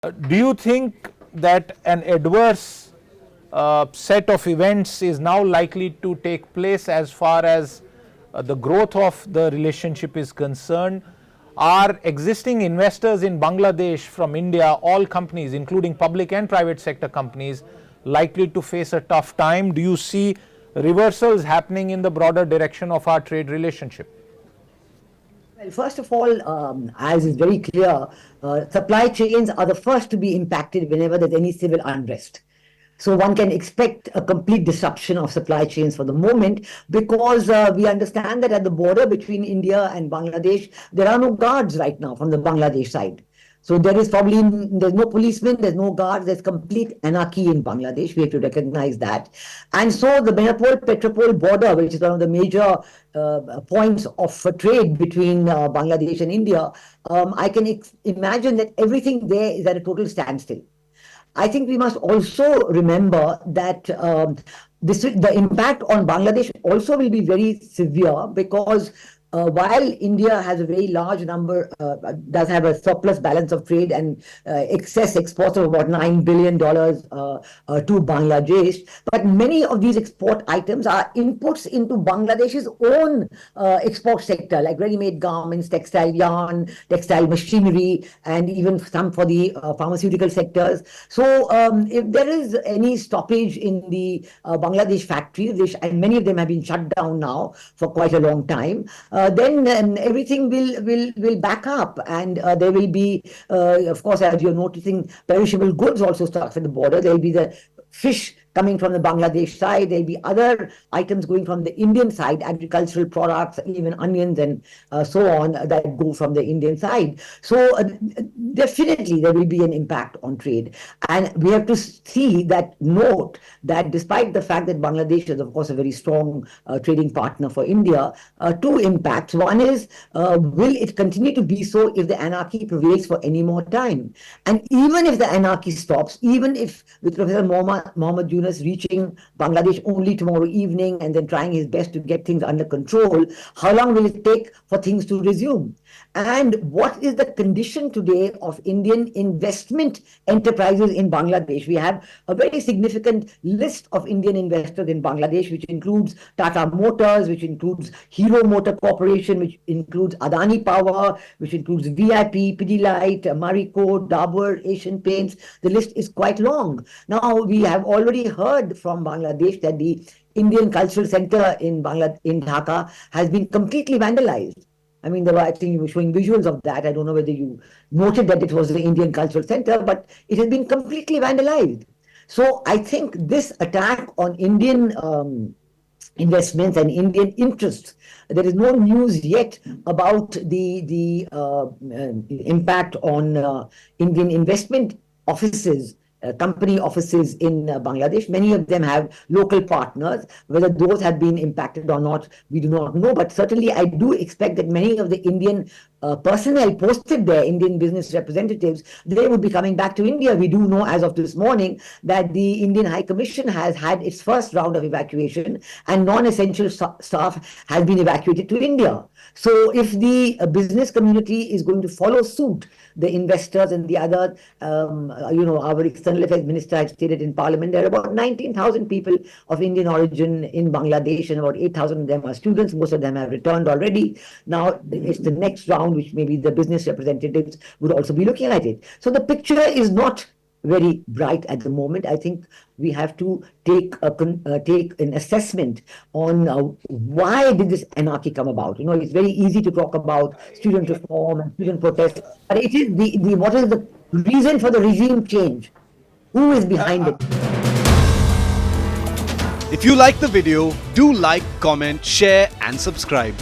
Do you think that an adverse set of events is now likely to take place as far as the growth of the relationship is concerned? Are existing investors in Bangladesh from India, all companies, including public and private sector companies, likely to face a tough time? Do you see reversals happening in the broader direction of our trade relationship? Well, first of all, as is very clear, supply chains are the first to be impacted whenever there's any civil unrest. So one can expect a complete disruption of supply chains for the moment, because we understand that at the border between India and Bangladesh, there are no guards right now from the Bangladesh side. So there's no policemen, there's no guards, there's complete anarchy in Bangladesh. We have to recognize that. And so the Benapole-Petropol border, which is one of the major points of trade between Bangladesh and India, I can imagine that everything there is at a total standstill. I think we must also remember that the impact on Bangladesh also will be very severe, because while India has a very large number, does have a surplus balance of trade and excess exports of about $9 billion to Bangladesh, but many of these export items are inputs into Bangladesh's own export sector, like ready-made garments, textile yarn, textile machinery, and even some for the pharmaceutical sectors. So if there is any stoppage in the Bangladesh factories, and many of them have been shut down now for quite a long time, then everything will back up, and there will be, of course, as you're noticing, perishable goods also stuck at the border. There will be the fish coming from the Bangladesh side. There'll be other items going from the Indian side, agricultural products, even onions and so on, that go from the Indian side. So definitely there will be an impact on trade. And we have to note that despite the fact that Bangladesh is, of course, a very strong trading partner for India, two impacts. One is, will it continue to be so if the anarchy prevails for any more time? And even if the anarchy stops, even if with Professor Mohammed Yunus reaching Bangladesh only tomorrow evening and then trying his best to get things under control, how long will it take for things to resume? And what is the condition today of Indian investment enterprises in Bangladesh? We have a very significant list of Indian investors in Bangladesh, which includes Tata Motors, which includes Hero Motor Corporation, which includes Adani Power, which includes VIP, Pidilite, Marico, Dabur, Asian Paints. The list is quite long. Now, we have already heard from Bangladesh that the Indian Cultural Center in Dhaka has been completely vandalized. I mean, I think you were showing visuals of that. I don't know whether you noted that it was the Indian Cultural Center, but it has been completely vandalized. So I think this attack on Indian investments and Indian interests, there is no news yet about the impact on Indian investment offices, company offices in Bangladesh. Many of them have local partners. Whether those have been impacted or not, we do not know. But certainly, I do expect that many of the Indian personnel posted there, Indian business representatives, they would be coming back to India. We do know as of this morning that the Indian High Commission has had its first round of evacuation, and non-essential staff has been evacuated to India. So if the business community is going to follow suit, the investors and the other, our External Affairs Minister had stated in Parliament, there are about 19,000 people of Indian origin in Bangladesh, and about 8,000 of them are students. Most of them have returned already. Now it's the next round, which maybe the business representatives would also be looking at it. So the picture is not very bright at the moment. I think we have to take an assessment on why did this anarchy come about. It's very easy to talk about student reform and student protest, but it is what is the reason for the regime change? Who is behind it? If you like the video, do like, comment, share and subscribe.